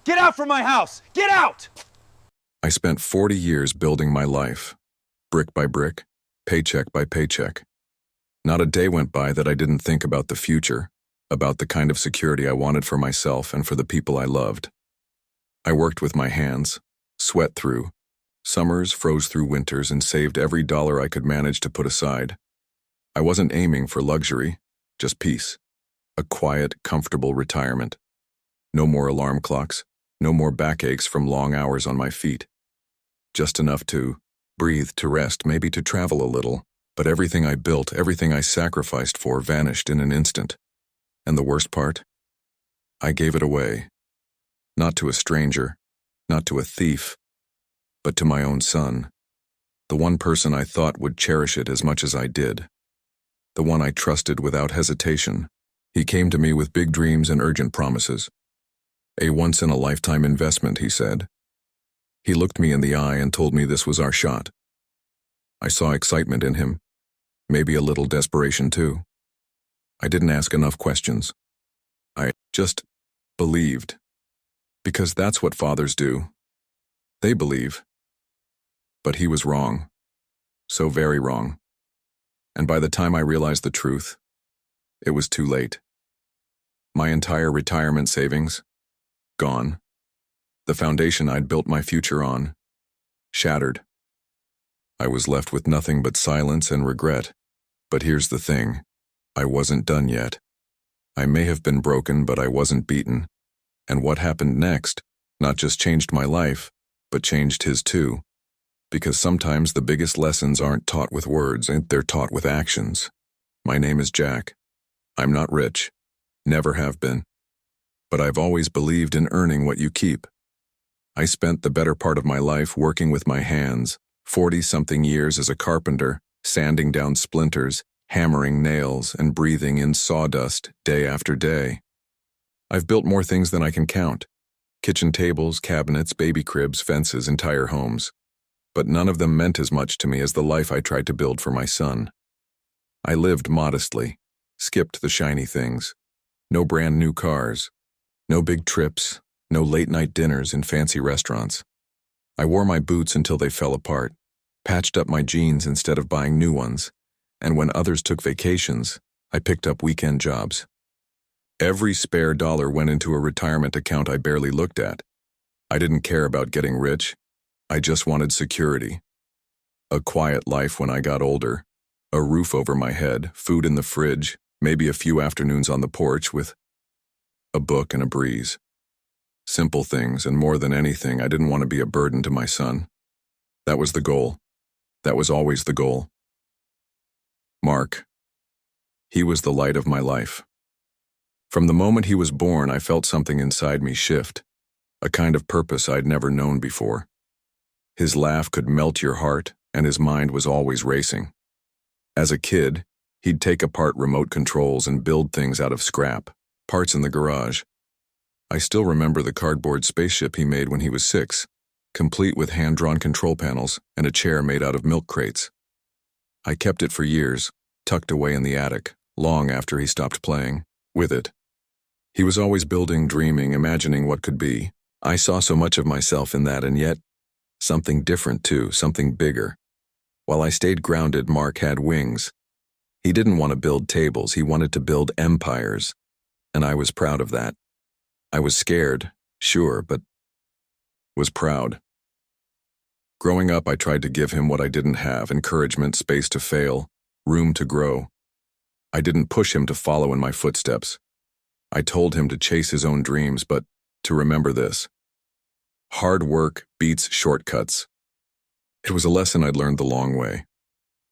Get out from my house! Get out! I spent 40 years building my life, brick by brick, paycheck by paycheck. Not a day went by that I didn't think about the future, about the kind of security I wanted for myself and for the people I loved. I worked with my hands, sweat through, summers froze through winters, and saved every dollar I could manage to put aside. I wasn't aiming for luxury, just peace. A quiet, comfortable retirement. No more alarm clocks, no more backaches from long hours on my feet. Just enough to breathe, to rest, maybe to travel a little, but everything I built, everything I sacrificed for vanished in an instant. And the worst part? I gave it away. Not to a stranger, not to a thief, but to my own son. The one person I thought would cherish it as much as I did. The one I trusted without hesitation. He came to me with big dreams and urgent promises. A once-in-a-lifetime investment, he said. He looked me in the eye and told me this was our shot. I saw excitement in him, maybe a little desperation too. I didn't ask enough questions. I just believed. Because that's what fathers do. They believe. But he was wrong. So very wrong. And by the time I realized the truth, it was too late. My entire retirement savings, gone. The foundation I'd built my future on, shattered. I was left with nothing but silence and regret. But here's the thing, I wasn't done yet. I may have been broken, but I wasn't beaten. And what happened next not just changed my life, but changed his too. Because sometimes the biggest lessons aren't taught with words, they're taught with actions. My name is Jack. I'm not rich, never have been. But I've always believed in earning what you keep. I spent the better part of my life working with my hands, 40-something years as a carpenter, sanding down splinters, hammering nails, and breathing in sawdust day after day. I've built more things than I can count. Kitchen tables, cabinets, baby cribs, fences, entire homes. But none of them meant as much to me as the life I tried to build for my son. I lived modestly, skipped the shiny things. No brand new cars, no big trips, no late-night dinners in fancy restaurants. I wore my boots until they fell apart, patched up my jeans instead of buying new ones, and when others took vacations, I picked up weekend jobs. Every spare dollar went into a retirement account I barely looked at. I didn't care about getting rich. I just wanted security. A quiet life when I got older. A roof over my head, food in the fridge, maybe a few afternoons on the porch with a book and a breeze. Simple things, and more than anything, I didn't want to be a burden to my son. That was the goal. That was always the goal. Mark. He was the light of my life. From the moment he was born, I felt something inside me shift, a kind of purpose I'd never known before. His laugh could melt your heart, and his mind was always racing. As a kid, he'd take apart remote controls and build things out of scrap, parts in the garage. I still remember the cardboard spaceship he made when he was 6, complete with hand-drawn control panels and a chair made out of milk crates. I kept it for years, tucked away in the attic, long after he stopped playing with it. He was always building, dreaming, imagining what could be. I saw so much of myself in that, and yet, something different too, something bigger. While I stayed grounded, Mark had wings. He didn't want to build tables, he wanted to build empires. And I was proud of that. I was scared, sure, but was proud. Growing up, I tried to give him what I didn't have: encouragement, space to fail, room to grow. I didn't push him to follow in my footsteps. I told him to chase his own dreams, but to remember this: hard work beats shortcuts. It was a lesson I'd learned the long way.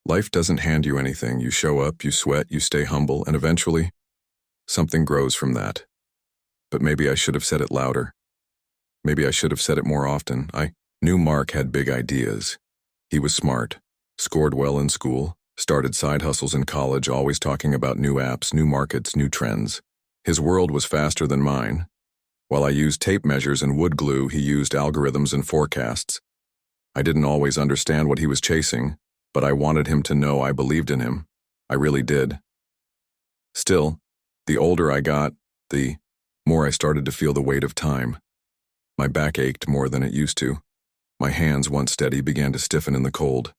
Life doesn't hand you anything. You show up, you sweat, you stay humble, and eventually, something grows from that. But maybe I should have said it louder. Maybe I should have said it more often. I knew Mark had big ideas. He was smart, scored well in school, started side hustles in college, always talking about new apps, new markets, new trends. His world was faster than mine. While I used tape measures and wood glue, he used algorithms and forecasts. I didn't always understand what he was chasing, but I wanted him to know I believed in him. I really did. Still, the older I got, the more I started to feel the weight of time. My back ached more than it used to. My hands, once steady, began to stiffen in the cold.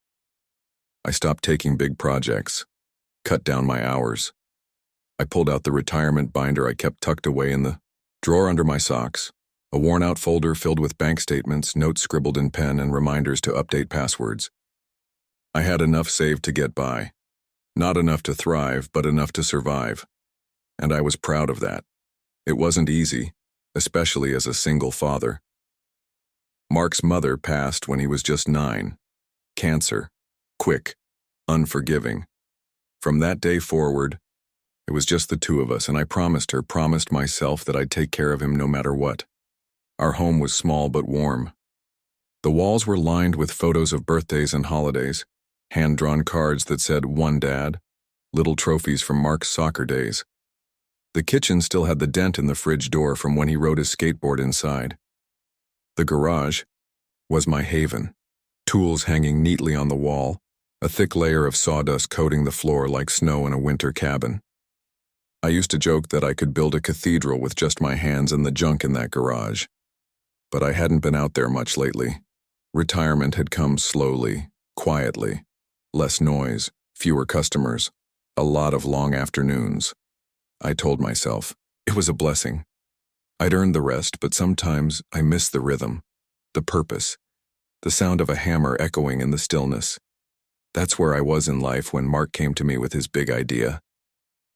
I stopped taking big projects, cut down my hours. I pulled out the retirement binder I kept tucked away in the drawer under my socks, a worn-out folder filled with bank statements, notes scribbled in pen, and reminders to update passwords. I had enough saved to get by. Not enough to thrive, but enough to survive. And I was proud of that. It wasn't easy, especially as a single father. Mark's mother passed when he was just 9. Cancer. Quick. Unforgiving. From that day forward, it was just the two of us, and I promised myself that I'd take care of him no matter what. Our home was small but warm. The walls were lined with photos of birthdays and holidays, hand-drawn cards that said, "One Dad," little trophies from Mark's soccer days. The kitchen still had the dent in the fridge door from when he rode his skateboard inside. The garage was my haven, tools hanging neatly on the wall, a thick layer of sawdust coating the floor like snow in a winter cabin. I used to joke that I could build a cathedral with just my hands and the junk in that garage. But I hadn't been out there much lately. Retirement had come slowly, quietly. Less noise, fewer customers, a lot of long afternoons. I told myself, it was a blessing. I'd earned the rest, but sometimes I missed the rhythm, the purpose, the sound of a hammer echoing in the stillness. That's where I was in life when Mark came to me with his big idea.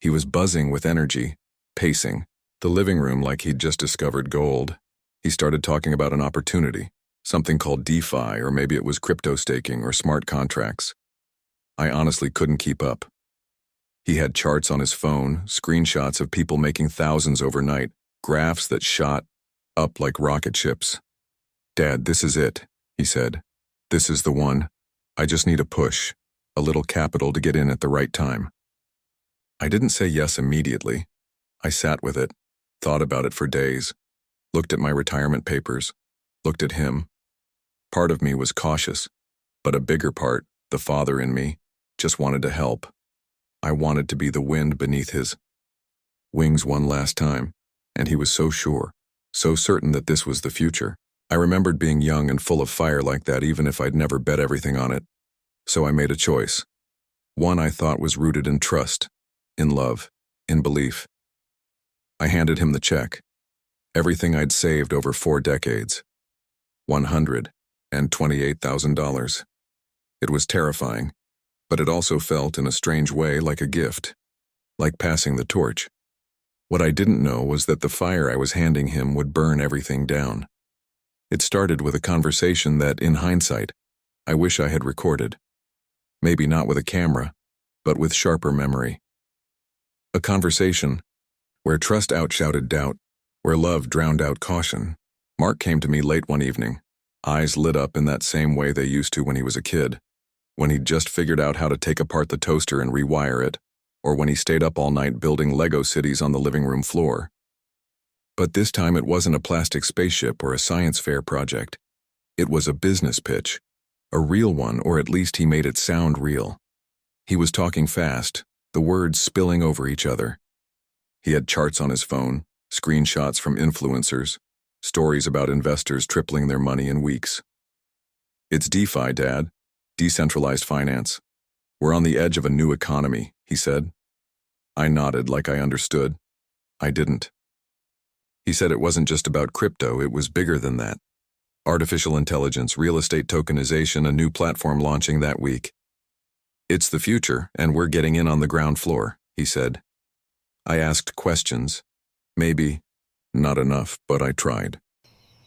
He was buzzing with energy, pacing, the living room like he'd just discovered gold. He started talking about an opportunity, something called DeFi, or maybe it was crypto staking or smart contracts. I honestly couldn't keep up. He had charts on his phone, screenshots of people making thousands overnight, graphs that shot up like rocket ships. "Dad, this is it," he said. "This is the one. I just need a push, a little capital to get in at the right time." I didn't say yes immediately. I sat with it, thought about it for days, looked at my retirement papers, looked at him. Part of me was cautious, but a bigger part, the father in me, just wanted to help. I wanted to be the wind beneath his wings one last time, and he was so sure, so certain that this was the future. I remembered being young and full of fire like that even if I'd never bet everything on it. So I made a choice. One I thought was rooted in trust, in love, in belief. I handed him the check. Everything I'd saved over 4 decades. $128,000. It was terrifying, but it also felt, in a strange way, like a gift, like passing the torch. What I didn't know was that the fire I was handing him would burn everything down. It started with a conversation that, in hindsight, I wish I had recorded. Maybe not with a camera, but with sharper memory. A conversation where trust outshouted doubt, where love drowned out caution. Mark came to me late one evening, eyes lit up in that same way they used to when he was a kid, when he'd just figured out how to take apart the toaster and rewire it, or when he stayed up all night building Lego cities on the living room floor. But this time it wasn't a plastic spaceship or a science fair project. It was a business pitch, a real one, or at least he made it sound real. He was talking fast, the words spilling over each other. He had charts on his phone, screenshots from influencers, stories about investors tripling their money in weeks. "It's DeFi, Dad. Decentralized finance. We're on the edge of a new economy," he said. I nodded like I understood. I didn't. He said it wasn't just about crypto, it was bigger than that. Artificial intelligence, real estate tokenization, a new platform launching that week. "It's the future, and we're getting in on the ground floor," he said. I asked questions. Maybe not enough, but I tried.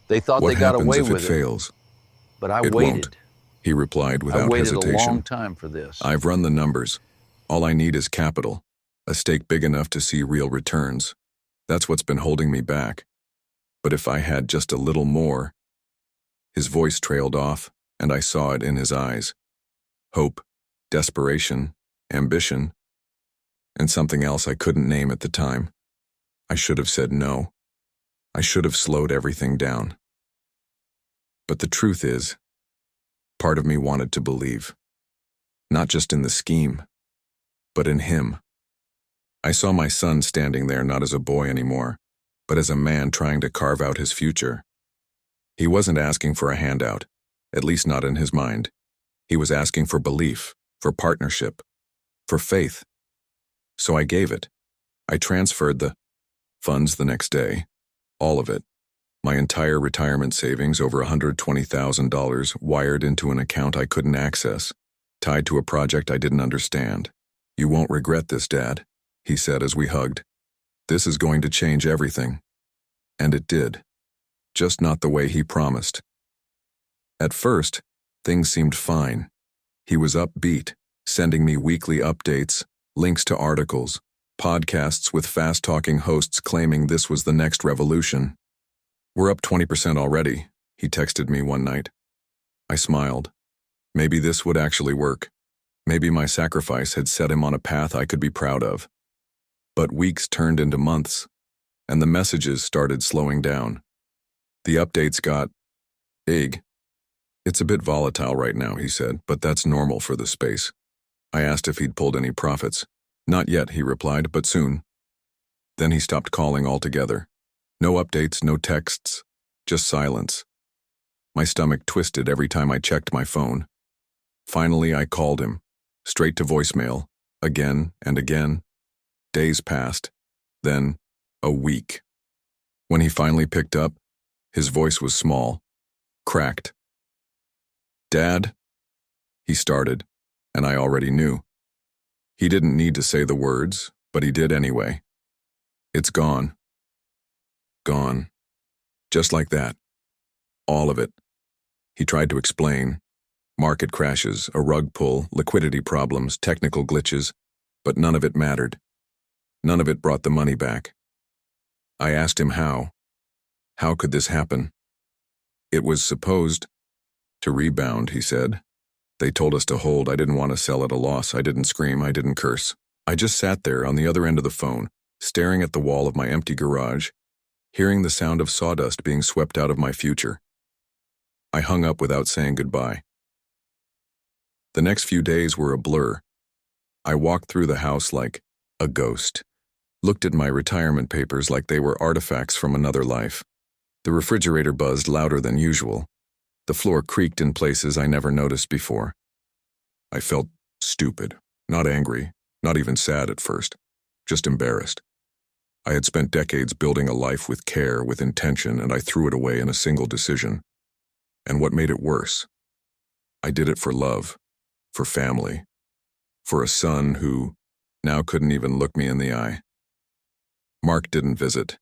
They thought "What they got happens away if it with it, fails?" but I "It waited. won't," he replied I without waited hesitation. a long time for this. "I've run the numbers. All I need is capital, a stake big enough to see real returns. That's what's been holding me back. But if I had just a little more..." His voice trailed off, and I saw it in his eyes. Hope, desperation, ambition, and something else I couldn't name at the time. I should have said no. I should have slowed everything down. But the truth is, part of me wanted to believe. Not just in the scheme, but in him. I saw my son standing there not as a boy anymore, but as a man trying to carve out his future. He wasn't asking for a handout, at least not in his mind. He was asking for belief, for partnership, for faith. So I gave it. I transferred the funds the next day, all of it. My entire retirement savings, over $120,000, wired into an account I couldn't access, tied to a project I didn't understand. "You won't regret this, Dad," he said as we hugged. "This is going to change everything." And it did. Just not the way he promised. At first, things seemed fine. He was upbeat, sending me weekly updates, links to articles, podcasts with fast-talking hosts claiming this was the next revolution. "We're up 20% already," he texted me one night. I smiled. Maybe this would actually work. Maybe my sacrifice had set him on a path I could be proud of. But weeks turned into months, and the messages started slowing down. The updates got, "Ig, it's a bit volatile right now," he said, "but that's normal for the space." I asked if he'd pulled any profits. "Not yet," he replied, "but soon." Then he stopped calling altogether. No updates, no texts, just silence. My stomach twisted every time I checked my phone. Finally, I called him, straight to voicemail, again and again. Days passed, then a week. When he finally picked up, his voice was small, cracked. "Dad?" he started, and I already knew. He didn't need to say the words, but he did anyway. "It's gone. Gone." Just like that. All of it. He tried to explain. Market crashes, a rug pull, liquidity problems, technical glitches, but none of it mattered. None of it brought the money back. I asked him how. How could this happen? "It was supposed to rebound," he said. "They told us to hold. I didn't want to sell at a loss. I didn't scream. I didn't curse. I just sat there on the other end of the phone, staring at the wall of my empty garage, hearing the sound of sawdust being swept out of my future." I hung up without saying goodbye. The next few days were a blur. I walked through the house like a ghost, looked at my retirement papers like they were artifacts from another life. The refrigerator buzzed louder than usual. The floor creaked in places I never noticed before. I felt stupid, not angry, not even sad at first, just embarrassed. I had spent decades building a life with care, with intention, and I threw it away in a single decision. And what made it worse? I did it for love, for family, for a son who now couldn't even look me in the eye. Mark didn't visit.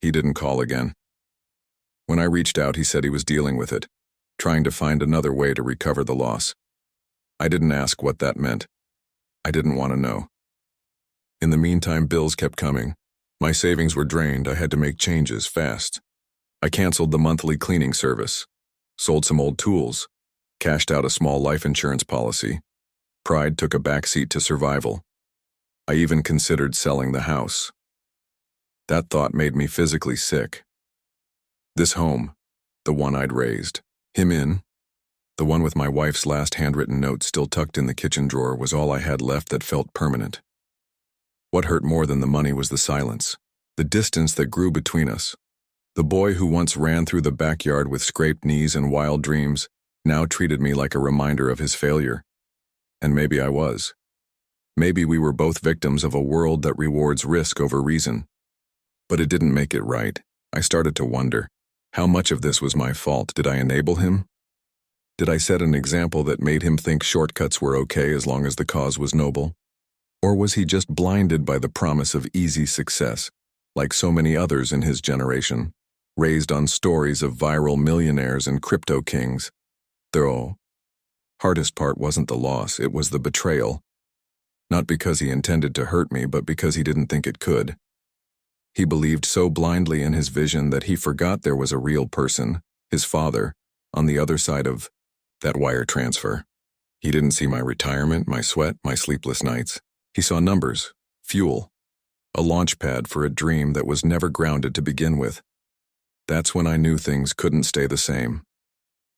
He didn't call again. When I reached out, he said he was dealing with it, trying to find another way to recover the loss. I didn't ask what that meant. I didn't want to know. In the meantime, bills kept coming. My savings were drained. I had to make changes fast. I canceled the monthly cleaning service, sold some old tools, cashed out a small life insurance policy. Pride took a backseat to survival. I even considered selling the house. That thought made me physically sick. This home, the one I'd raised, him in, the one with my wife's last handwritten note still tucked in the kitchen drawer, was all I had left that felt permanent. What hurt more than the money was the silence, the distance that grew between us. The boy who once ran through the backyard with scraped knees and wild dreams now treated me like a reminder of his failure. And maybe I was. Maybe we were both victims of a world that rewards risk over reason. But it didn't make it right. I started to wonder, how much of this was my fault? Did I enable him? Did I set an example that made him think shortcuts were okay as long as the cause was noble? Or was he just blinded by the promise of easy success, like so many others in his generation, raised on stories of viral millionaires and crypto kings? The hardest part wasn't the loss, it was the betrayal. Not because he intended to hurt me, but because he didn't think it could. He believed so blindly in his vision that he forgot there was a real person, his father, on the other side of that wire transfer. He didn't see my retirement, my sweat, my sleepless nights. He saw numbers, fuel, a launch pad for a dream that was never grounded to begin with. That's when I knew things couldn't stay the same.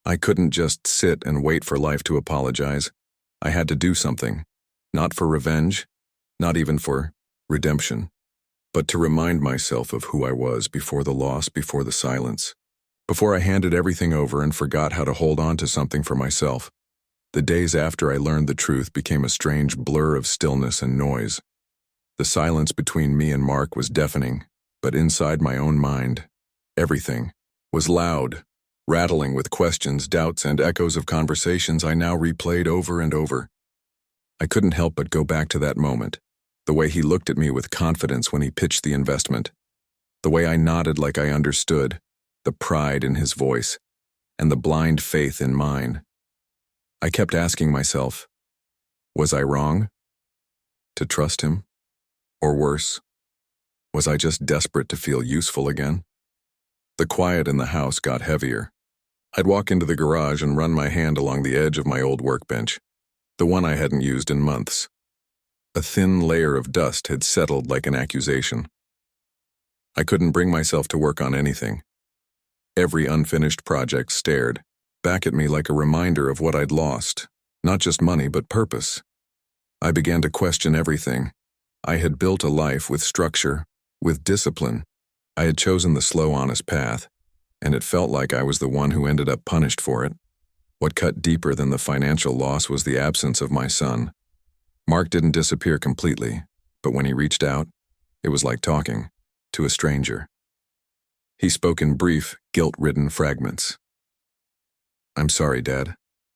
I couldn't just sit and wait for life to apologize. I had to do something, not for revenge, Not even for redemption, but to remind myself of who I was before the loss, before the silence, before I handed everything over and forgot how to hold on to something for myself. The days after I learned the truth became a strange blur of stillness and noise. The silence between me and Mark was deafening, but inside my own mind, everything was loud, rattling with questions, doubts, and echoes of conversations I now replayed over and over. I couldn't help but go back to that moment, the way he looked at me with confidence when he pitched the investment, the way I nodded like I understood, the pride in his voice, and the blind faith in mine. I kept asking myself, was I wrong to trust him? Or worse, was I just desperate to feel useful again? The quiet in the house got heavier. I'd walk into the garage and run my hand along the edge of my old workbench, the one I hadn't used in months. A thin layer of dust had settled like an accusation. I couldn't bring myself to work on anything. Every unfinished project stared back at me like a reminder of what I'd lost, not just money but purpose. I began to question everything. I had built a life with structure, with discipline. I had chosen the slow, honest path, and it felt like I was the one who ended up punished for it. What cut deeper than the financial loss was the absence of my son. Mark didn't disappear completely, but when he reached out, it was like talking to a stranger. He spoke in brief, guilt-ridden fragments. "I'm sorry, Dad.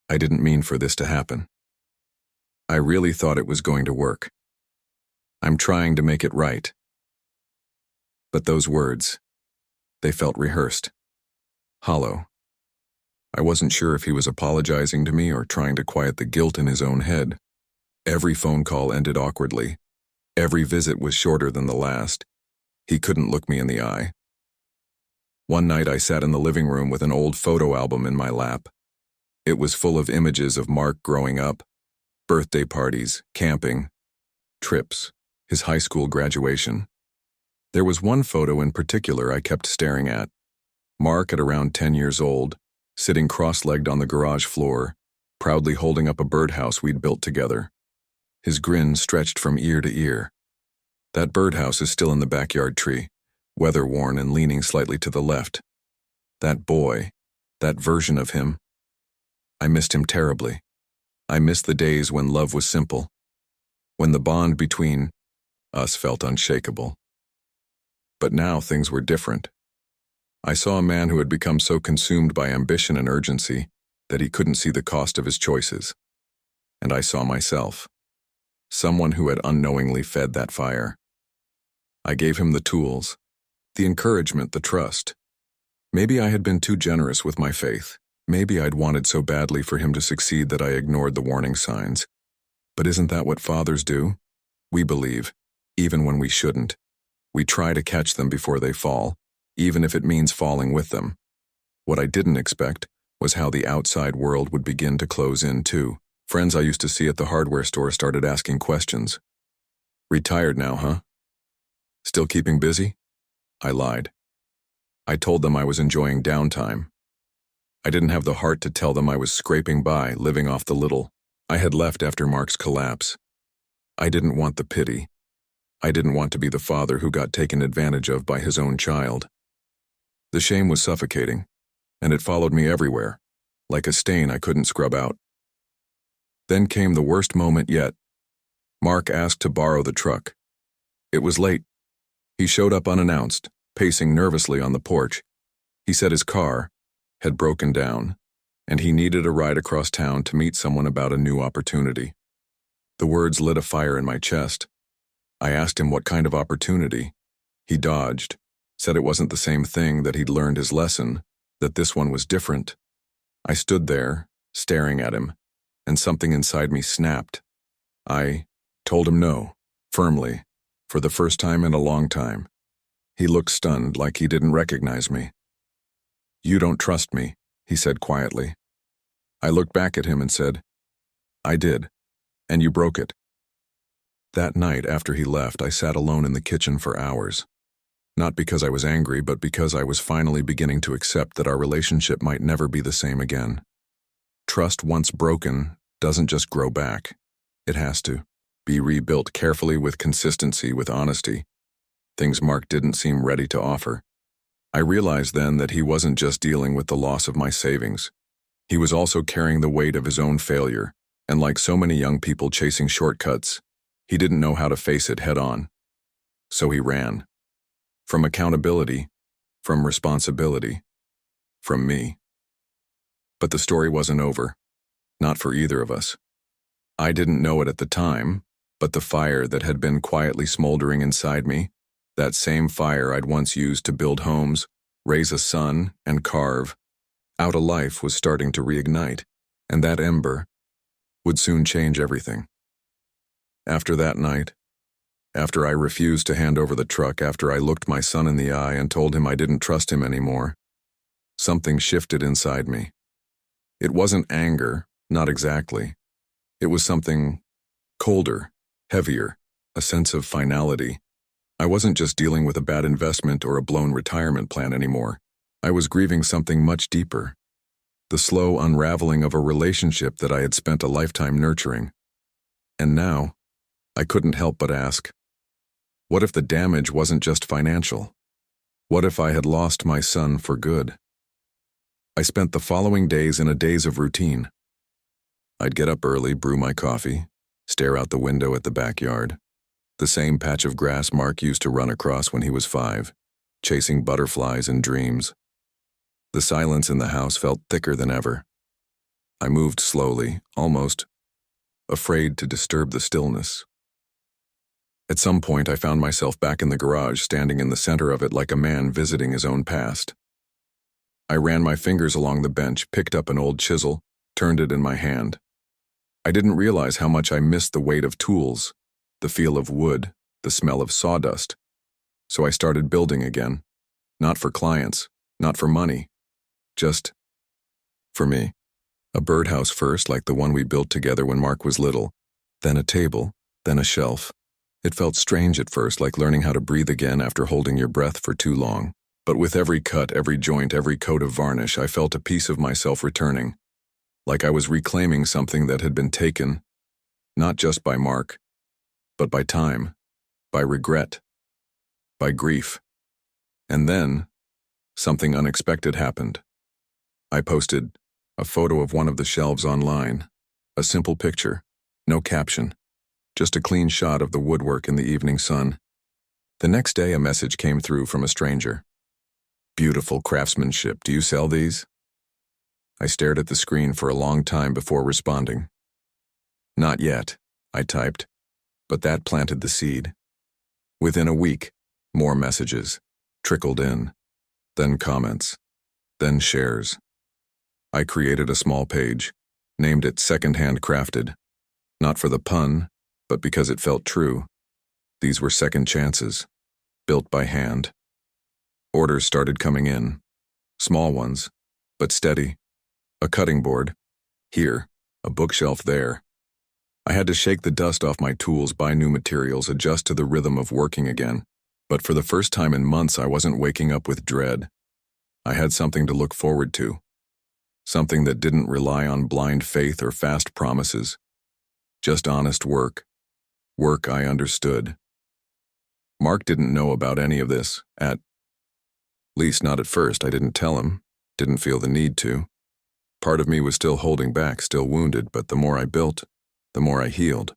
I didn't mean for this to happen. I really thought it was going to work. I'm trying to make it right." But those words, they felt rehearsed, hollow. I wasn't sure if he was apologizing to me or trying to quiet the guilt in his own head. Every phone call ended awkwardly. Every visit was shorter than the last. He couldn't look me in the eye. One night I sat in the living room with an old photo album in my lap. It was full of images of Mark growing up, birthday parties, camping, trips, his high school graduation. There was one photo in particular I kept staring at. Mark at around 10 years old, sitting cross-legged on the garage floor, proudly holding up a birdhouse we'd built together. His grin stretched from ear to ear. That birdhouse is still in the backyard tree, weather-worn and leaning slightly to the left. That boy, that version of him. I missed him terribly. I missed the days when love was simple, when the bond between us felt unshakable. But now things were different. I saw a man who had become so consumed by ambition and urgency that he couldn't see the cost of his choices. And I saw myself, someone who had unknowingly fed that fire. I gave him the tools, the encouragement, the trust. Maybe I had been too generous with my faith. Maybe I'd wanted so badly for him to succeed that I ignored the warning signs. But isn't that what fathers do? We believe, even when we shouldn't. We try to catch them before they fall, even if it means falling with them. What I didn't expect was how the outside world would begin to close in too. Friends I used to see at the hardware store started asking questions. "Retired now, huh? Still keeping busy?" I lied. I told them I was enjoying downtime. I didn't have the heart to tell them I was scraping by, living off the little I had left after Mark's collapse. I didn't want the pity. I didn't want to be the father who got taken advantage of by his own child. The shame was suffocating, and it followed me everywhere, like a stain I couldn't scrub out. Then came the worst moment yet. Mark asked to borrow the truck. It was late. He showed up unannounced, pacing nervously on the porch. He said his car had broken down, and he needed a ride across town to meet someone about a new opportunity. The words lit a fire in my chest. I asked him what kind of opportunity. He dodged, said it wasn't the same thing, that he'd learned his lesson, that this one was different. I stood there, staring at him, and something inside me snapped. I told him no, firmly, for the first time in a long time. He looked stunned, like he didn't recognize me. "You don't trust me," he said quietly. I looked back at him and said, "I did, and you broke it." That night after he left, I sat alone in the kitchen for hours. Not because I was angry, but because I was finally beginning to accept that our relationship might never be the same again. Trust once broken doesn't just grow back. It has to be rebuilt carefully with consistency, with honesty. Things Mark didn't seem ready to offer. I realized then that he wasn't just dealing with the loss of my savings. He was also carrying the weight of his own failure, and like so many young people chasing shortcuts, he didn't know how to face it head on. So he ran. From accountability, from responsibility, from me. But the story wasn't over. Not for either of us. I didn't know it at the time, but the fire that had been quietly smoldering inside me, that same fire I'd once used to build homes, raise a son, and carve out a life, was starting to reignite, and that ember would soon change everything. After that night, after I refused to hand over the truck, after I looked my son in the eye and told him I didn't trust him anymore, something shifted inside me. It wasn't anger, not exactly. It was something colder, heavier, a sense of finality. I wasn't just dealing with a bad investment or a blown retirement plan anymore. I was grieving something much deeper. The slow unraveling of a relationship that I had spent a lifetime nurturing. And now, I couldn't help but ask, what if the damage wasn't just financial? What if I had lost my son for good? I spent the following days in a daze of routine. I'd get up early, brew my coffee, stare out the window at the backyard. The same patch of grass Mark used to run across when he was 5, chasing butterflies and dreams. The silence in the house felt thicker than ever. I moved slowly, almost afraid to disturb the stillness. At some point, I found myself back in the garage, standing in the center of it like a man visiting his own past. I ran my fingers along the bench, picked up an old chisel, turned it in my hand. I didn't realize how much I missed the weight of tools, the feel of wood, the smell of sawdust. So I started building again. Not for clients, not for money, just for me. A birdhouse first, like the one we built together when Mark was little, then a table, then a shelf. It felt strange at first, like learning how to breathe again after holding your breath for too long. But with every cut, every joint, every coat of varnish, I felt a piece of myself returning. Like I was reclaiming something that had been taken, not just by Mark, but by time, by regret, by grief. And then, something unexpected happened. I posted a photo of one of the shelves online, a simple picture, no caption, just a clean shot of the woodwork in the evening sun. The next day, a message came through from a stranger. Beautiful craftsmanship. Do you sell these? I stared at the screen for a long time before responding. Not yet, I typed, but that planted the seed. Within a week, more messages trickled in, then comments, then shares. I created a small page, named it Secondhand Crafted, not for the pun, but because it felt true. These were second chances, built by hand. Orders started coming in, small ones, but steady. A cutting board, here, a bookshelf there. I had to shake the dust off my tools, buy new materials, adjust to the rhythm of working again. But for the first time in months, I wasn't waking up with dread. I had something to look forward to. Something that didn't rely on blind faith or fast promises. Just honest work. Work I understood. Mark didn't know about any of this, at least not at first. I didn't tell him, didn't feel the need to. Part of me was still holding back, still wounded, but the more I built, the more I healed.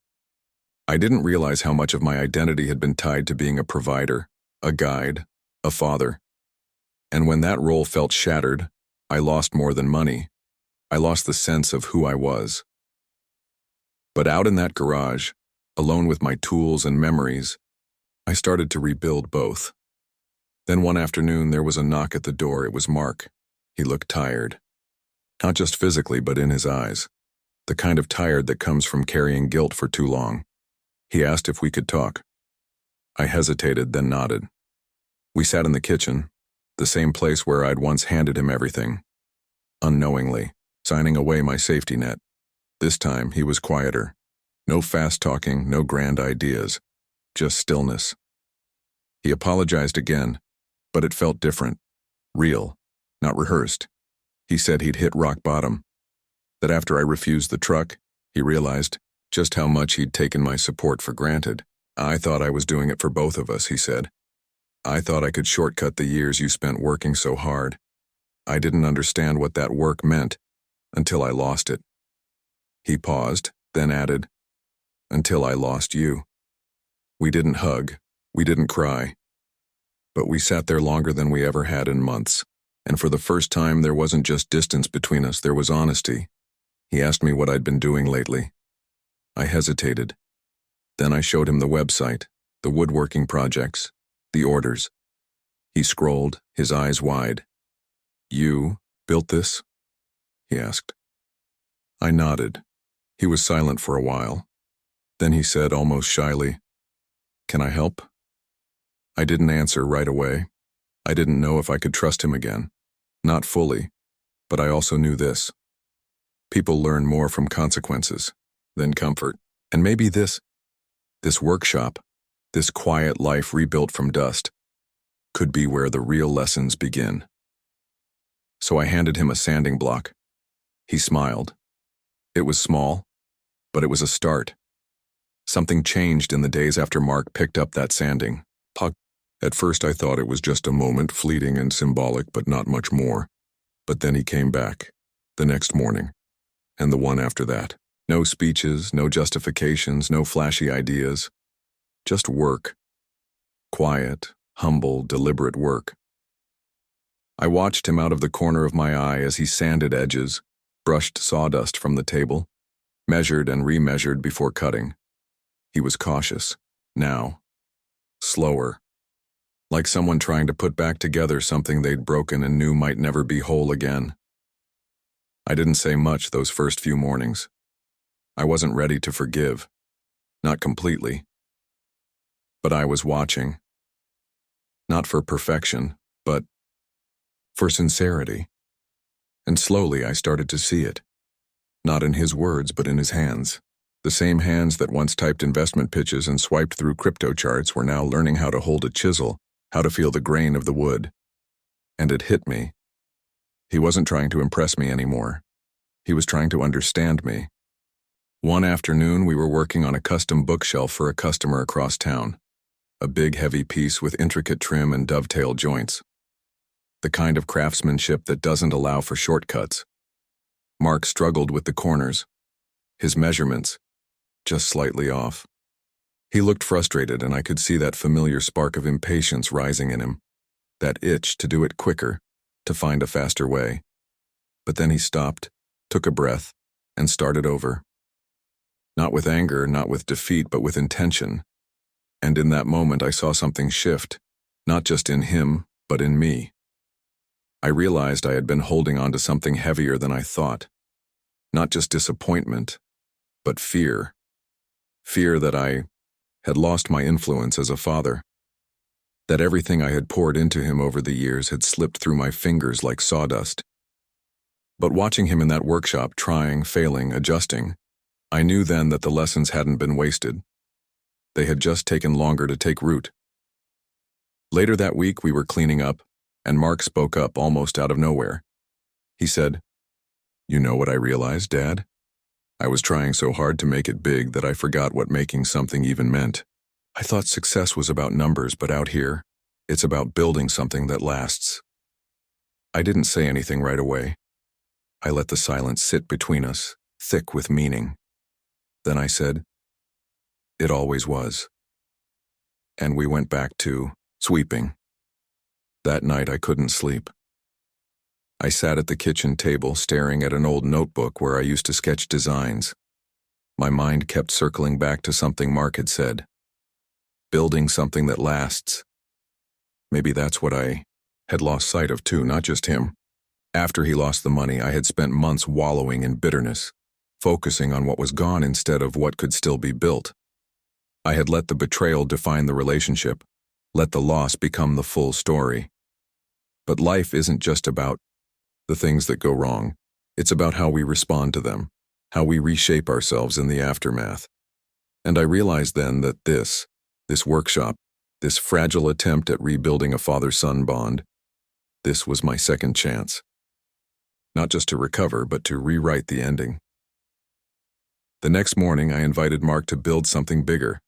I didn't realize how much of my identity had been tied to being a provider, a guide, a father. And when that role felt shattered, I lost more than money. I lost the sense of who I was. But out in that garage, alone with my tools and memories, I started to rebuild both. Then one afternoon, there was a knock at the door. It was Mark. He looked tired. Not just physically, but in his eyes. The kind of tired that comes from carrying guilt for too long. He asked if we could talk. I hesitated, then nodded. We sat in the kitchen, the same place where I'd once handed him everything. Unknowingly, signing away my safety net. This time, he was quieter. No fast talking, no grand ideas. Just stillness. He apologized again, but it felt different. Real, not rehearsed. He said he'd hit rock bottom. That after I refused the truck, he realized just how much he'd taken my support for granted. I thought I was doing it for both of us, he said. I thought I could shortcut the years you spent working so hard. I didn't understand what that work meant until I lost it. He paused, then added, until I lost you. We didn't hug, we didn't cry, but we sat there longer than we ever had in months, and for the first time there wasn't just distance between us, there was honesty. He asked me what I'd been doing lately. I hesitated. Then I showed him the website, the woodworking projects, the orders. He scrolled, his eyes wide. You built this? He asked. I nodded. He was silent for a while. Then he said almost shyly, "Can I help?" I didn't answer right away. I didn't know if I could trust him again. Not fully, but I also knew this. People learn more from consequences than comfort. And maybe this workshop, this quiet life rebuilt from dust, could be where the real lessons begin. So I handed him a sanding block. He smiled. It was small, but it was a start. Something changed in the days after Mark picked up that sanding. At first I thought it was just a moment, fleeting and symbolic, but not much more. But then he came back, the next morning, and the one after that. No speeches, no justifications, no flashy ideas. Just work. Quiet, humble, deliberate work. I watched him out of the corner of my eye as he sanded edges, brushed sawdust from the table, measured and remeasured before cutting. He was cautious, now. Slower. Like someone trying to put back together something they'd broken and knew might never be whole again. I didn't say much those first few mornings. I wasn't ready to forgive. Not completely. But I was watching. Not for perfection, but for sincerity. And slowly I started to see it. Not in his words, but in his hands. The same hands that once typed investment pitches and swiped through crypto charts were now learning how to hold a chisel, how to feel the grain of the wood. And it hit me. He wasn't trying to impress me anymore. He was trying to understand me. One afternoon, we were working on a custom bookshelf for a customer across town. A big, heavy piece with intricate trim and dovetail joints. The kind of craftsmanship that doesn't allow for shortcuts. Mark struggled with the corners. His measurements, just slightly off. He looked frustrated, and I could see that familiar spark of impatience rising in him. That itch to do it quicker, to find a faster way. But then he stopped, took a breath, and started over. Not with anger, not with defeat, but with intention. And in that moment I saw something shift, not just in him, but in me. I realized I had been holding on to something heavier than I thought. Not just disappointment, but fear. Fear that I had lost my influence as a father. That everything I had poured into him over the years had slipped through my fingers like sawdust. But watching him in that workshop, trying, failing, adjusting, I knew then that the lessons hadn't been wasted. They had just taken longer to take root. Later that week we were cleaning up, and Mark spoke up almost out of nowhere. He said, "You know what I realized, Dad? I was trying so hard to make it big that I forgot what making something even meant. I thought success was about numbers, but out here, it's about building something that lasts." I didn't say anything right away. I let the silence sit between us, thick with meaning. Then I said, "It always was." And we went back to sweeping. That night I couldn't sleep. I sat at the kitchen table staring at an old notebook where I used to sketch designs. My mind kept circling back to something Mark had said. Building something that lasts. Maybe that's what I had lost sight of too, not just him. After he lost the money, I had spent months wallowing in bitterness, focusing on what was gone instead of what could still be built. I had let the betrayal define the relationship, let the loss become the full story. But life isn't just about the things that go wrong. It's about how we respond to them, how we reshape ourselves in the aftermath. And I realized then that this workshop, this fragile attempt at rebuilding a father-son bond, this was my second chance. Not just to recover, but to rewrite the ending. The next morning, I invited Mark to build something bigger,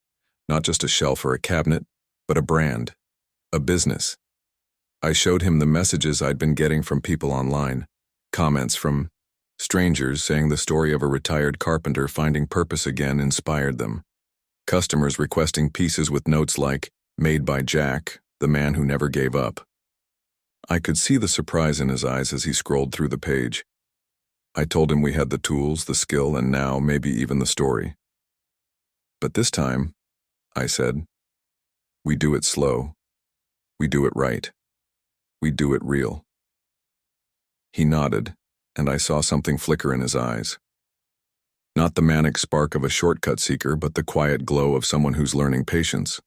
not just a shelf or a cabinet, but a brand, a business. I showed him the messages I'd been getting from people online, comments from strangers saying the story of a retired carpenter finding purpose again inspired them. Customers requesting pieces with notes like, "Made by Jack, the man who never gave up." I could see the surprise in his eyes as he scrolled through the page. I told him we had the tools, the skill, and now maybe even the story. But this time, I said, we do it slow. We do it right. We do it real. He nodded, and I saw something flicker in his eyes. Not the manic spark of a shortcut seeker, but the quiet glow of someone who's learning patience.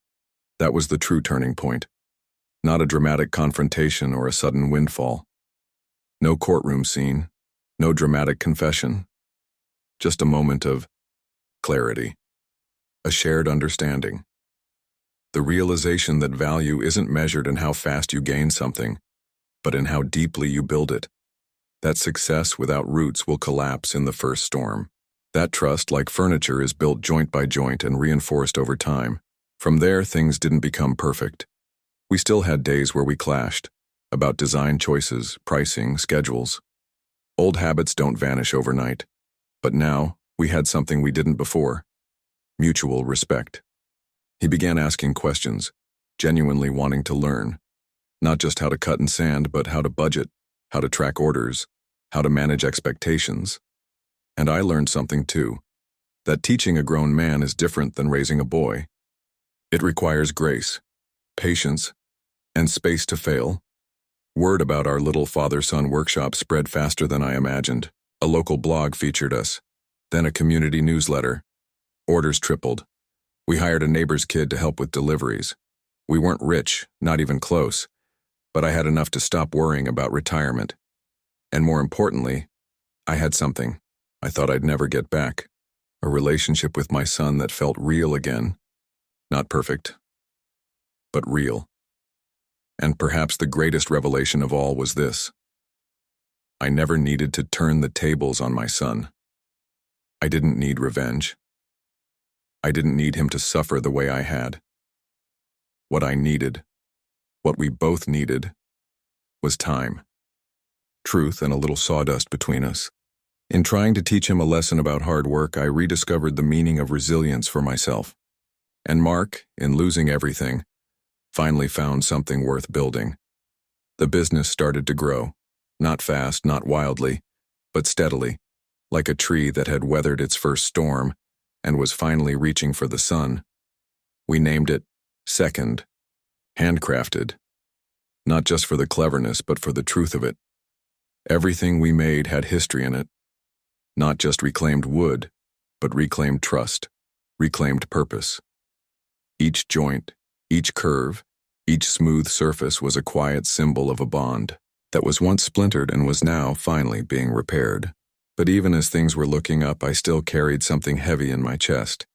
That was the true turning point. Not a dramatic confrontation or a sudden windfall. No courtroom scene, no dramatic confession. Just a moment of clarity, a shared understanding. The realization that value isn't measured in how fast you gain something, but in how deeply you build it. That success without roots will collapse in the first storm. That trust, like furniture, is built joint by joint and reinforced over time. From there, things didn't become perfect. We still had days where we clashed, about design choices, pricing, schedules. Old habits don't vanish overnight. But now, we had something we didn't before. Mutual respect. He began asking questions, genuinely wanting to learn. Not just how to cut and sand, but how to budget, how to track orders, how to manage expectations. And I learned something too, that teaching a grown man is different than raising a boy. It requires grace, patience, and space to fail. Word about our little father-son workshop spread faster than I imagined. A local blog featured us, then a community newsletter. Orders tripled. We hired a neighbor's kid to help with deliveries. We weren't rich, not even close, but I had enough to stop worrying about retirement. And more importantly, I had something I thought I'd never get back. A relationship with my son that felt real again. Not perfect, but real. And perhaps the greatest revelation of all was this. I never needed to turn the tables on my son. I didn't need revenge. I didn't need him to suffer the way I had. What I needed, what we both needed, was time. Truth and a little sawdust between us. In trying to teach him a lesson about hard work, I rediscovered the meaning of resilience for myself. And Mark, in losing everything, finally found something worth building. The business started to grow, not fast, not wildly, but steadily, like a tree that had weathered its first storm and was finally reaching for the sun. We named it Second, handcrafted, not just for the cleverness, but for the truth of it. Everything we made had history in it. Not just reclaimed wood, but reclaimed trust, reclaimed purpose. Each joint, each curve, each smooth surface was a quiet symbol of a bond that was once splintered and was now finally being repaired. But even as things were looking up, I still carried something heavy in my chest,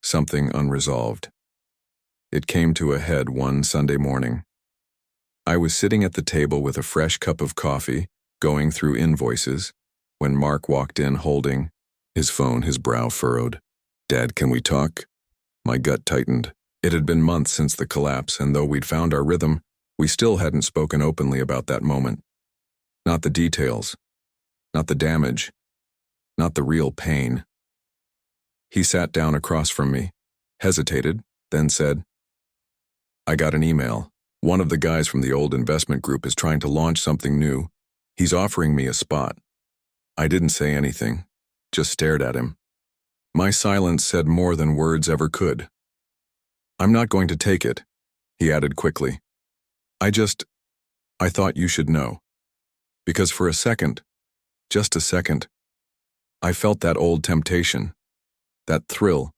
something unresolved. It came to a head one Sunday morning. I was sitting at the table with a fresh cup of coffee, going through invoices, when Mark walked in holding his phone, his brow furrowed. "Dad, can we talk?" My gut tightened. It had been months since the collapse, and though we'd found our rhythm, we still hadn't spoken openly about that moment. Not the details, not the damage, not the real pain. He sat down across from me, hesitated, then said, "I got an email. One of the guys from the old investment group is trying to launch something new. He's offering me a spot." I didn't say anything, just stared at him. My silence said more than words ever could. "I'm not going to take it," he added quickly. I thought you should know. Because for a second, just a second, I felt that old temptation, that thrill,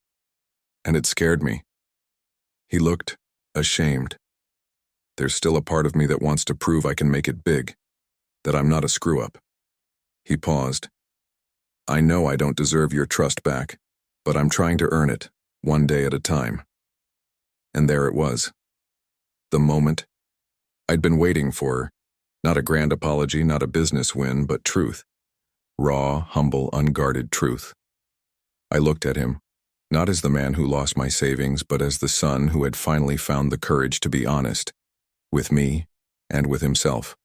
and it scared me." He looked ashamed. "There's still a part of me that wants to prove I can make it big, that I'm not a screw-up." He paused. "I know I don't deserve your trust back, but I'm trying to earn it, one day at a time." And there it was. The moment I'd been waiting for, not a grand apology, not a business win, but truth. Raw, humble, unguarded truth. I looked at him, not as the man who lost my savings, but as the son who had finally found the courage to be honest, with me and with himself.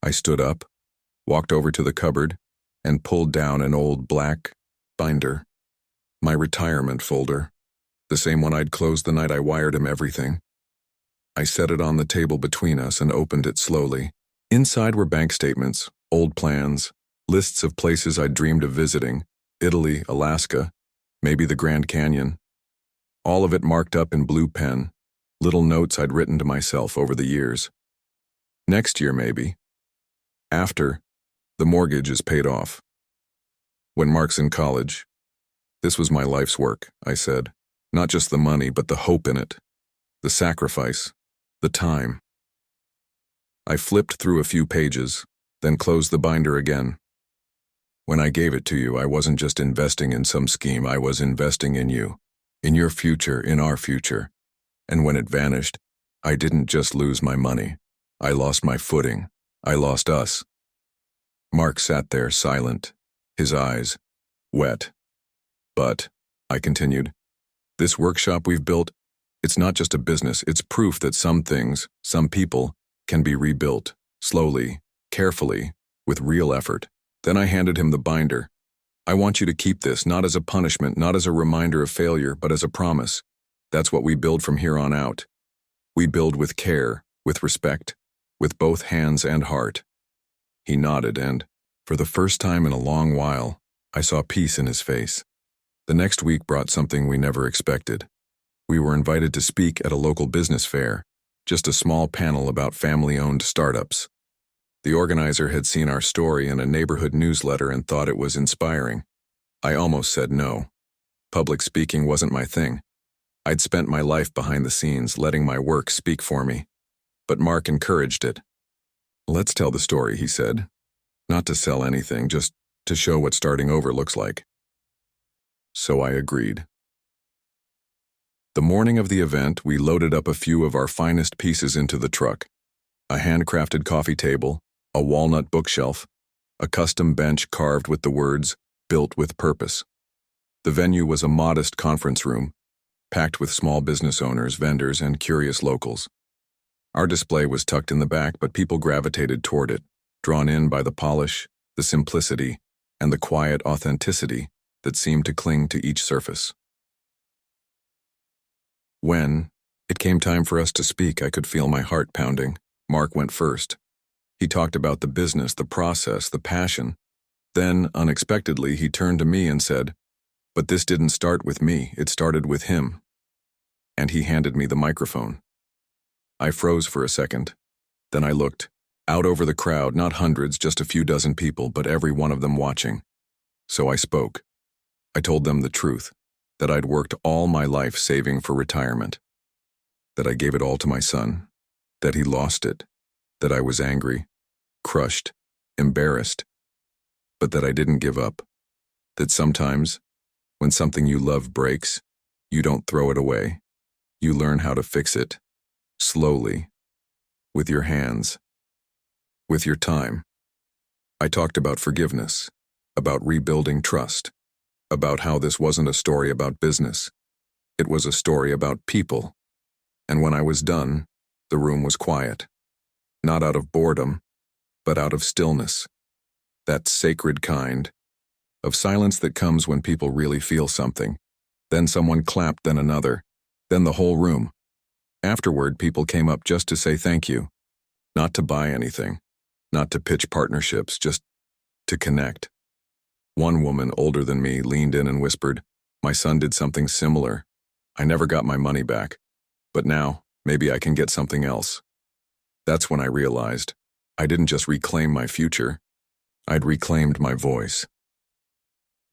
I stood up, walked over to the cupboard, and pulled down an old black binder, my retirement folder, the same one I'd closed the night I wired him everything. I set it on the table between us and opened it slowly. Inside were bank statements, old plans, lists of places I'd dreamed of visiting, Italy, Alaska, maybe the Grand Canyon. All of it marked up in blue pen, little notes I'd written to myself over the years. Next year, maybe. After, the mortgage is paid off. When Mark's in college. This was my life's work, I said. Not just the money, but the hope in it. The sacrifice. The time. I flipped through a few pages, then closed the binder again. When I gave it to you, I wasn't just investing in some scheme, I was investing in you. In your future, in our future. And when it vanished, I didn't just lose my money. I lost my footing. I lost us. Mark sat there silent, his eyes wet. But, I continued, this workshop we've built, it's not just a business, it's proof that some things, some people, can be rebuilt, slowly, carefully, with real effort. Then I handed him the binder. I want you to keep this, not as a punishment, not as a reminder of failure, but as a promise. That's what we build from here on out. We build with care, with respect, with both hands and heart. He nodded and, for the first time in a long while, I saw peace in his face. The next week brought something we never expected. We were invited to speak at a local business fair, just a small panel about family-owned startups. The organizer had seen our story in a neighborhood newsletter and thought it was inspiring. I almost said no. Public speaking wasn't my thing. I'd spent my life behind the scenes, letting my work speak for me. But Mark encouraged it. Let's tell the story, he said. Not to sell anything, just to show what starting over looks like. So I agreed. The morning of the event, we loaded up a few of our finest pieces into the truck. A handcrafted coffee table, a walnut bookshelf, a custom bench carved with the words, "Built with Purpose." The venue was a modest conference room, packed with small business owners, vendors, and curious locals. Our display was tucked in the back, but people gravitated toward it, drawn in by the polish, the simplicity, and the quiet authenticity that seemed to cling to each surface. When it came time for us to speak, I could feel my heart pounding. Mark went first. He talked about the business, the process, the passion. Then, unexpectedly, he turned to me and said, "But this didn't start with me, it started with him." And he handed me the microphone. I froze for a second. Then I looked out over the crowd, not hundreds, just a few dozen people, but every one of them watching. So I spoke. I told them the truth, that I'd worked all my life saving for retirement, that I gave it all to my son, that he lost it, that I was angry, crushed, embarrassed, but that I didn't give up, that sometimes, when something you love breaks, you don't throw it away. You learn how to fix it, slowly, with your hands, with your time. I talked about forgiveness, about rebuilding trust, about how this wasn't a story about business. It was a story about people. And when I was done, the room was quiet. Not out of boredom, but out of stillness. That sacred kind of silence that comes when people really feel something. Then someone clapped, then another, then the whole room. Afterward, people came up just to say thank you. Not to buy anything, not to pitch partnerships, just to connect. One woman, older than me, leaned in and whispered, "My son did something similar. I never got my money back. But now, maybe I can get something else." That's when I realized I didn't just reclaim my future, I'd reclaimed my voice.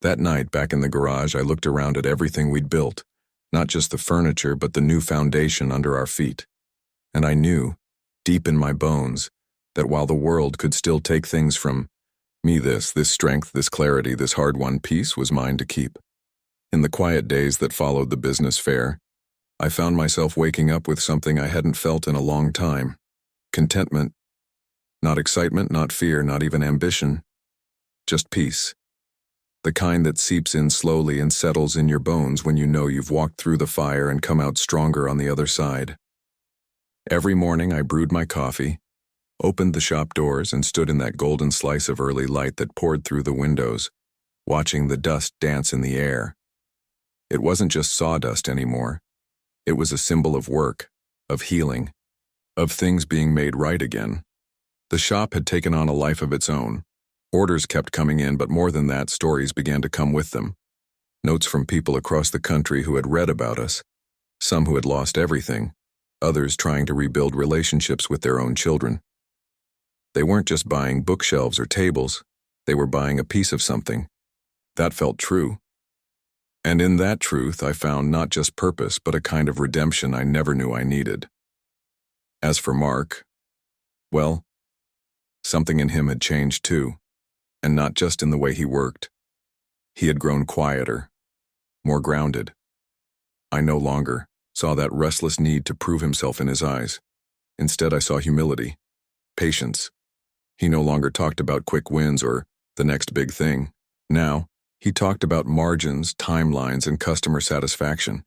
That night, back in the garage, I looked around at everything we'd built, not just the furniture, but the new foundation under our feet. And I knew, deep in my bones, that while the world could still take things from me, this strength, this clarity, this hard-won peace was mine to keep. In the quiet days that followed the business fair, I found myself waking up with something I hadn't felt in a long time. Contentment. Not excitement, not fear, not even ambition. Just peace. The kind that seeps in slowly and settles in your bones when you know you've walked through the fire and come out stronger on the other side. Every morning I brewed my coffee, opened the shop doors, and stood in that golden slice of early light that poured through the windows, watching the dust dance in the air. It wasn't just sawdust anymore. It was a symbol of work, of healing, of things being made right again. The shop had taken on a life of its own. Orders kept coming in, but more than that, stories began to come with them. Notes from people across the country who had read about us, some who had lost everything, others trying to rebuild relationships with their own children. They weren't just buying bookshelves or tables, they were buying a piece of something. That felt true. And in that truth, I found not just purpose, but a kind of redemption I never knew I needed. As for Mark, well, something in him had changed too, and not just in the way he worked. He had grown quieter, more grounded. I no longer saw that restless need to prove himself in his eyes. Instead, I saw humility, patience. He no longer talked about quick wins or the next big thing. Now, he talked about margins, timelines, and customer satisfaction.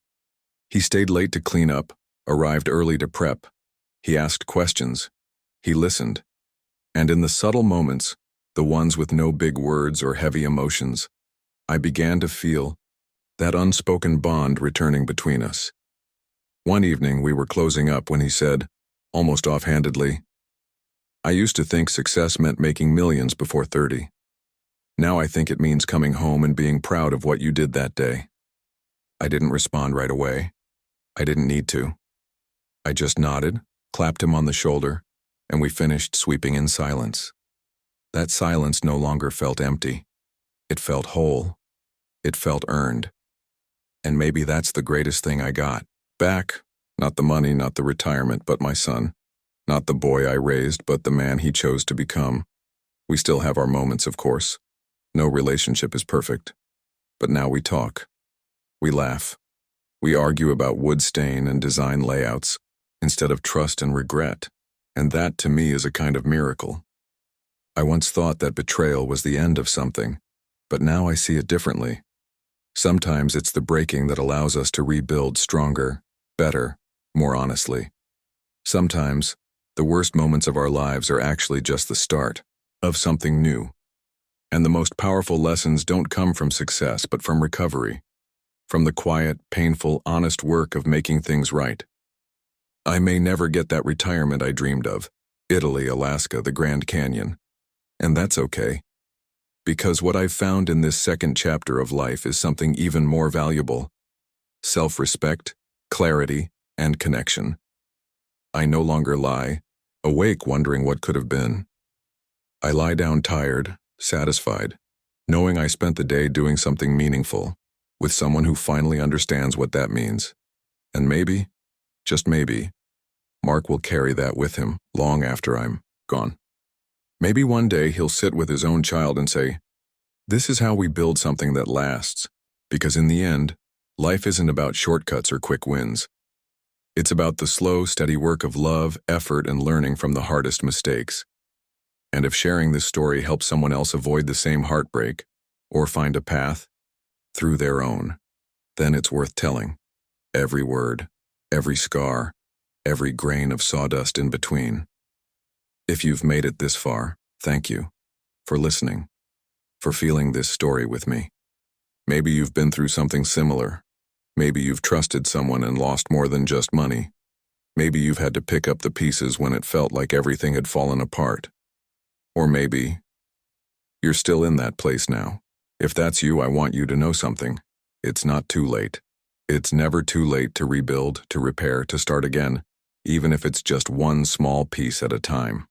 He stayed late to clean up, arrived early to prep. He asked questions. He listened. And in the subtle moments, the ones with no big words or heavy emotions, I began to feel that unspoken bond returning between us. One evening we were closing up when he said, almost offhandedly, "I used to think success meant making millions before 30. Now I think it means coming home and being proud of what you did that day." I didn't respond right away. I didn't need to. I just nodded, clapped him on the shoulder, and we finished sweeping in silence. That silence no longer felt empty. It felt whole. It felt earned. And maybe that's the greatest thing I got. Back, not the money, not the retirement, but my son. Not the boy I raised, but the man he chose to become. We still have our moments, of course. No relationship is perfect. But now we talk. We laugh. We argue about wood stain and design layouts instead of trust and regret. And that, to me, is a kind of miracle. I once thought that betrayal was the end of something, but now I see it differently. Sometimes it's the breaking that allows us to rebuild stronger, better, more honestly. Sometimes, the worst moments of our lives are actually just the start of something new. And the most powerful lessons don't come from success, but from recovery, from the quiet, painful, honest work of making things right. I may never get that retirement I dreamed of, Italy, Alaska, the Grand Canyon. And that's okay. Because what I've found in this second chapter of life is something even more valuable: self-respect, clarity, and connection. I no longer lie, awake wondering what could have been. I lie down tired, satisfied, knowing I spent the day doing something meaningful, with someone who finally understands what that means. And maybe, just maybe, Mark will carry that with him long after I'm gone. Maybe one day he'll sit with his own child and say, "This is how we build something that lasts," because in the end, life isn't about shortcuts or quick wins. It's about the slow, steady work of love, effort, and learning from the hardest mistakes. And if sharing this story helps someone else avoid the same heartbreak, or find a path through their own, then it's worth telling. Every word, every scar, every grain of sawdust in between. If you've made it this far, thank you for listening, for feeling this story with me. Maybe you've been through something similar. Maybe you've trusted someone and lost more than just money. Maybe you've had to pick up the pieces when it felt like everything had fallen apart. Or maybe you're still in that place now. If that's you, I want you to know something. It's not too late. It's never too late to rebuild, to repair, to start again, even if it's just one small piece at a time.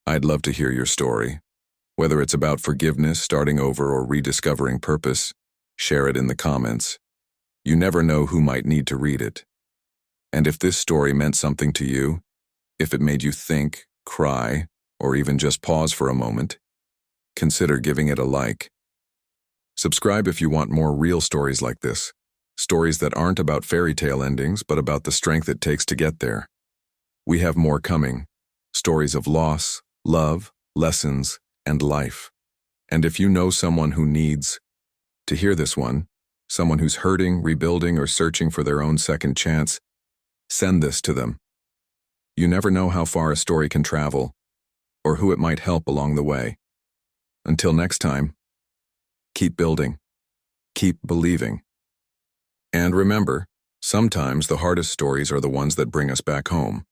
I'd love to hear your story. Whether it's about forgiveness, starting over, or rediscovering purpose, share it in the comments. You never know who might need to read it. And if this story meant something to you, if it made you think, cry, or even just pause for a moment, consider giving it a like. Subscribe if you want more real stories like this. Stories that aren't about fairy tale endings, but about the strength it takes to get there. We have more coming. Stories of loss, love, lessons, and life. And if you know someone who needs to hear this one, someone who's hurting, rebuilding, or searching for their own second chance, send this to them. You never know how far a story can travel, or who it might help along the way. Until next time, keep building, keep believing. And remember, sometimes the hardest stories are the ones that bring us back home.